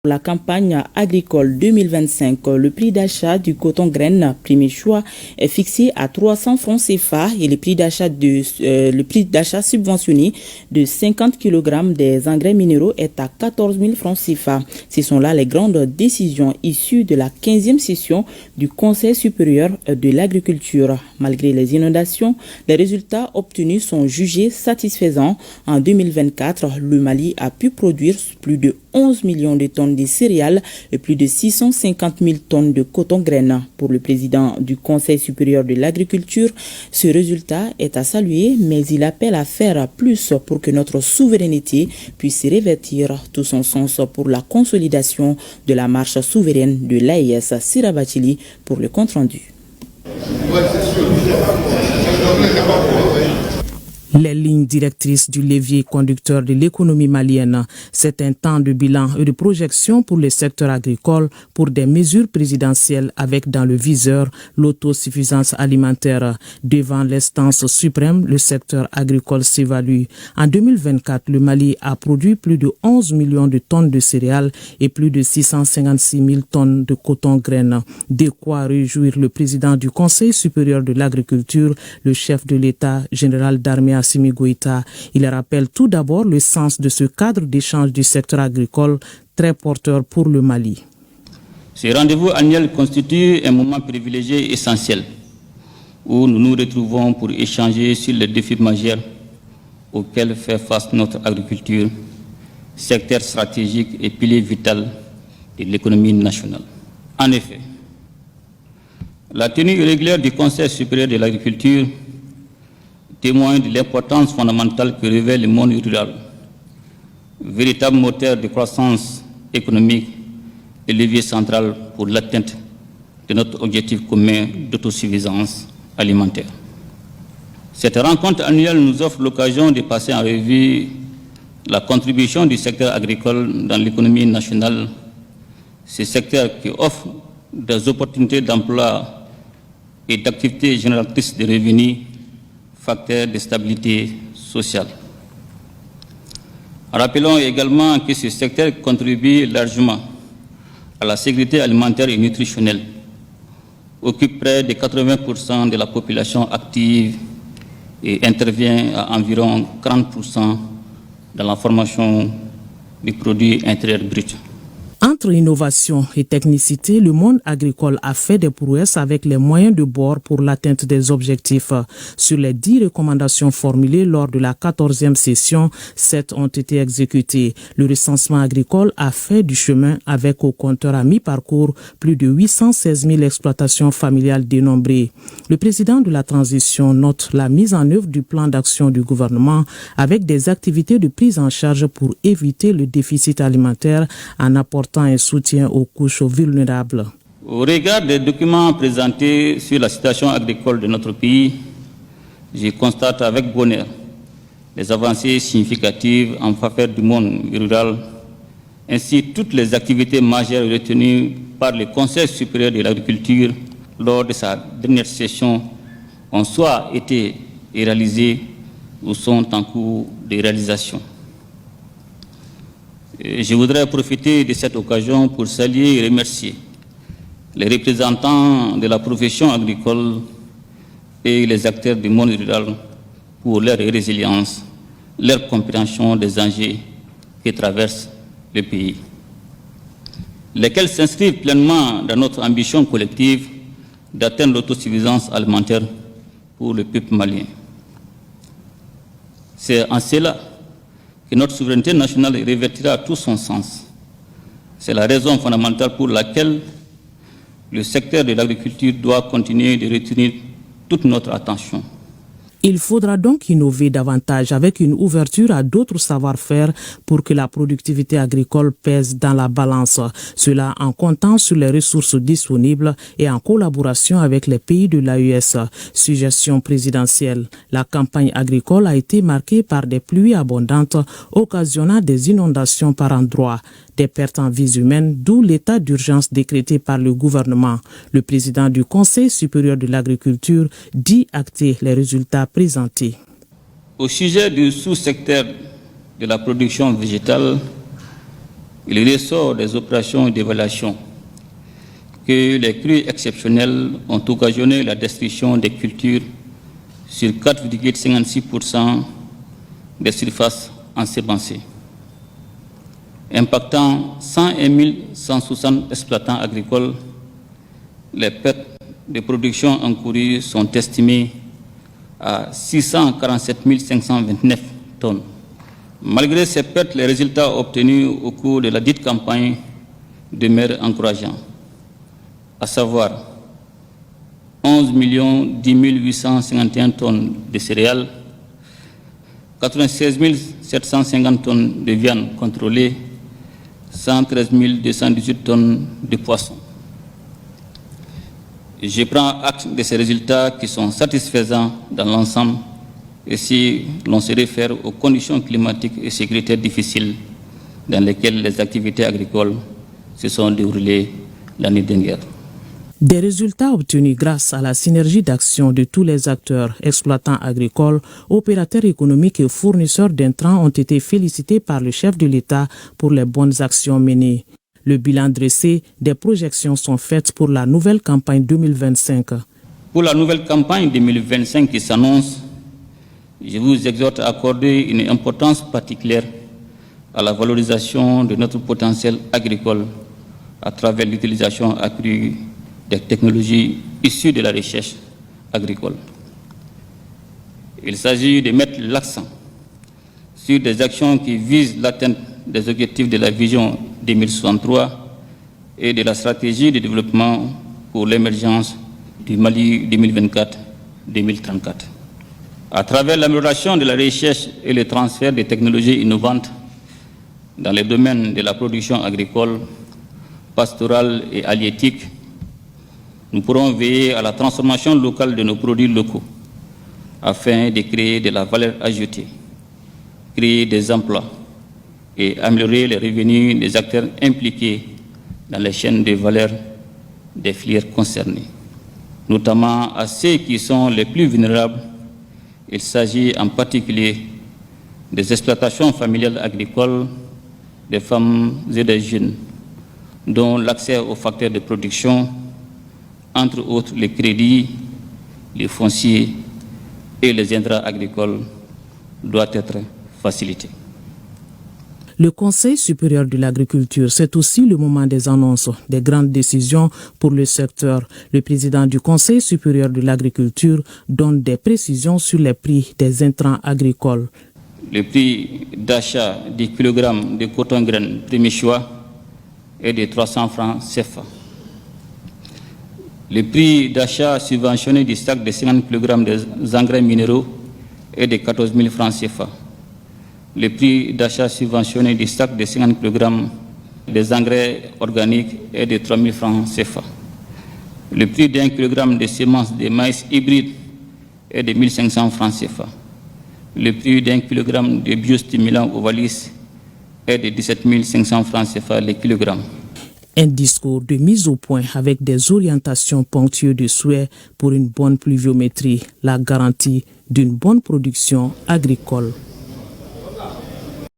Pour la campagne agricole 2025, le prix d'achat du coton graine premier choix est fixé à 300 francs CFA et le prix d'achat subventionné de 50 kg des engrais minéraux est à 14 000 francs CFA. Ce sont là les grandes décisions issues de la 15e session du Conseil supérieur de l'agriculture. Malgré les inondations, les résultats obtenus sont jugés satisfaisants. En 2024, le Mali a pu produire plus de 11 millions de tonnes de céréales et plus de 650 000 tonnes de coton graine. Pour le président du Conseil supérieur de l'agriculture, ce résultat est à saluer, mais il appelle à faire plus pour que notre souveraineté puisse revêtir tout son sens pour la consolidation de la marche souveraine de l'AES. Sirabatili pour le compte-rendu. Les lignes directrices du levier conducteur de l'économie malienne, c'est un temps de bilan et de projection pour le secteur agricole pour des mesures présidentielles avec dans le viseur l'autosuffisance alimentaire. Devant l'instance suprême, le secteur agricole s'évalue. En 2024, le Mali a produit plus de 11 millions de tonnes de céréales et plus de 656 000 tonnes de coton graine. De quoi réjouir le président du Conseil supérieur de l'agriculture, le chef de l'État, général d'armée Assimi Goïta. Il rappelle tout d'abord le sens de ce cadre d'échange du secteur agricole très porteur pour le Mali. Ce rendez-vous annuel constitue un moment privilégié et essentiel où nous nous retrouvons pour échanger sur les défis majeurs auxquels fait face notre agriculture, secteur stratégique et pilier vital de l'économie nationale. En effet, la tenue régulière du Conseil supérieur de l'agriculture témoigne de l'importance fondamentale que revêt le monde rural, véritable moteur de croissance économique et levier central pour l'atteinte de notre objectif commun d'autosuffisance alimentaire. Cette rencontre annuelle nous offre l'occasion de passer en revue la contribution du secteur agricole dans l'économie nationale, ce secteur qui offre des opportunités d'emploi et d'activités génératrices de revenus, facteur de stabilité sociale. Rappelons également que ce secteur contribue largement à la sécurité alimentaire et nutritionnelle, occupe près de 80% de la population active et intervient à environ 40% dans la formation du produit intérieur brut. Entre innovation et technicité, le monde agricole a fait des prouesses avec les moyens de bord pour l'atteinte des objectifs. Sur les 10 recommandations formulées lors de la 14e session, 7 ont été exécutées. Le recensement agricole a fait du chemin avec au compteur à mi-parcours plus de 816 000 exploitations familiales dénombrées. Le président de la transition note la mise en œuvre du plan d'action du gouvernement avec des activités de prise en charge pour éviter le déficit alimentaire en apportant un soutien aux couches vulnérables. Au regard des documents présentés sur la situation agricole de notre pays, je constate avec bonheur les avancées significatives en faveur du monde rural, ainsi toutes les activités majeures retenues par le Conseil supérieur de l'agriculture lors de sa dernière session ont soit été réalisées ou sont en cours de réalisation. Je voudrais profiter de cette occasion pour saluer et remercier les représentants de la profession agricole et les acteurs du monde rural pour leur résilience, leur compréhension des enjeux qui traversent le pays, lesquels s'inscrivent pleinement dans notre ambition collective d'atteindre l'autosuffisance alimentaire pour le peuple malien. C'est en cela que notre souveraineté nationale revêtira tout son sens. C'est la raison fondamentale pour laquelle le secteur de l'agriculture doit continuer de retenir toute notre attention. Il faudra donc innover davantage avec une ouverture à d'autres savoir-faire pour que la productivité agricole pèse dans la balance. Cela en comptant sur les ressources disponibles et en collaboration avec les pays de l'AES. Suggestion présidentielle. La campagne agricole a été marquée par des pluies abondantes, occasionnant des inondations par endroits, des pertes en vies humaines, d'où l'état d'urgence décrété par le gouvernement. Le président du Conseil supérieur de l'agriculture dit acter les résultats présentés. Au sujet du sous-secteur de la production végétale, Il ressort des opérations d'évaluation que les crues exceptionnelles ont occasionné la destruction des cultures sur 4,56% des surfaces ensemencées, impactant 101 160 exploitants agricoles. Les pertes de production encourues sont estimées à 647 529 tonnes. Malgré ces pertes, les résultats obtenus au cours de la dite campagne demeurent encourageants, à savoir 11 10 851 tonnes de céréales, 96 750 tonnes de viande contrôlée, 113 218 tonnes de poissons. Je prends acte de ces résultats qui sont satisfaisants dans l'ensemble et si l'on se réfère aux conditions climatiques et sécuritaires difficiles dans lesquelles les activités agricoles se sont déroulées l'année dernière. Des résultats obtenus grâce à la synergie d'action de tous les acteurs, exploitants agricoles, opérateurs économiques et fournisseurs d'intrants ont été félicités par le chef de l'État pour les bonnes actions menées. Le bilan dressé, des projections sont faites pour la nouvelle campagne 2025. Pour la nouvelle campagne 2025 qui s'annonce, je vous exhorte à accorder une importance particulière à la valorisation de notre potentiel agricole à travers l'utilisation accrue des technologies issues de la recherche agricole. Il s'agit de mettre l'accent sur des actions qui visent l'atteinte des objectifs de la vision 2063 et de la stratégie de développement pour l'émergence du Mali 2024-2034. À travers l'amélioration de la recherche et le transfert des technologies innovantes dans les domaines de la production agricole, pastorale et halieutique, nous pourrons veiller à la transformation locale de nos produits locaux afin de créer de la valeur ajoutée, créer des emplois et améliorer les revenus des acteurs impliqués dans les chaînes de valeur des filières concernées, notamment à ceux qui sont les plus vulnérables. Il s'agit en particulier des exploitations familiales agricoles, des femmes et des jeunes, dont l'accès aux facteurs de production, entre autres les crédits, les fonciers et les intrants agricoles, doit être facilité. Le Conseil supérieur de l'agriculture, c'est aussi le moment des annonces, des grandes décisions pour le secteur. Le président du Conseil supérieur de l'agriculture donne des précisions sur les prix des intrants agricoles. Le prix d'achat du kilogramme de coton graine premier choix est de 300 francs CFA. Le prix d'achat subventionné du sac de 50 kg des engrais minéraux est de 14 000 francs CFA. Le prix d'achat subventionné du sac de 50 kg des engrais organiques est de 3 000 francs CFA. Le prix d'un kilogramme de semences de maïs hybride est de 1 500 francs CFA. Le prix d'un kilogramme de biostimulant Ovalis est de 17 500 francs CFA le kilogramme. Un discours de mise au point avec des orientations ponctuées de souhaits pour une bonne pluviométrie, la garantie d'une bonne production agricole.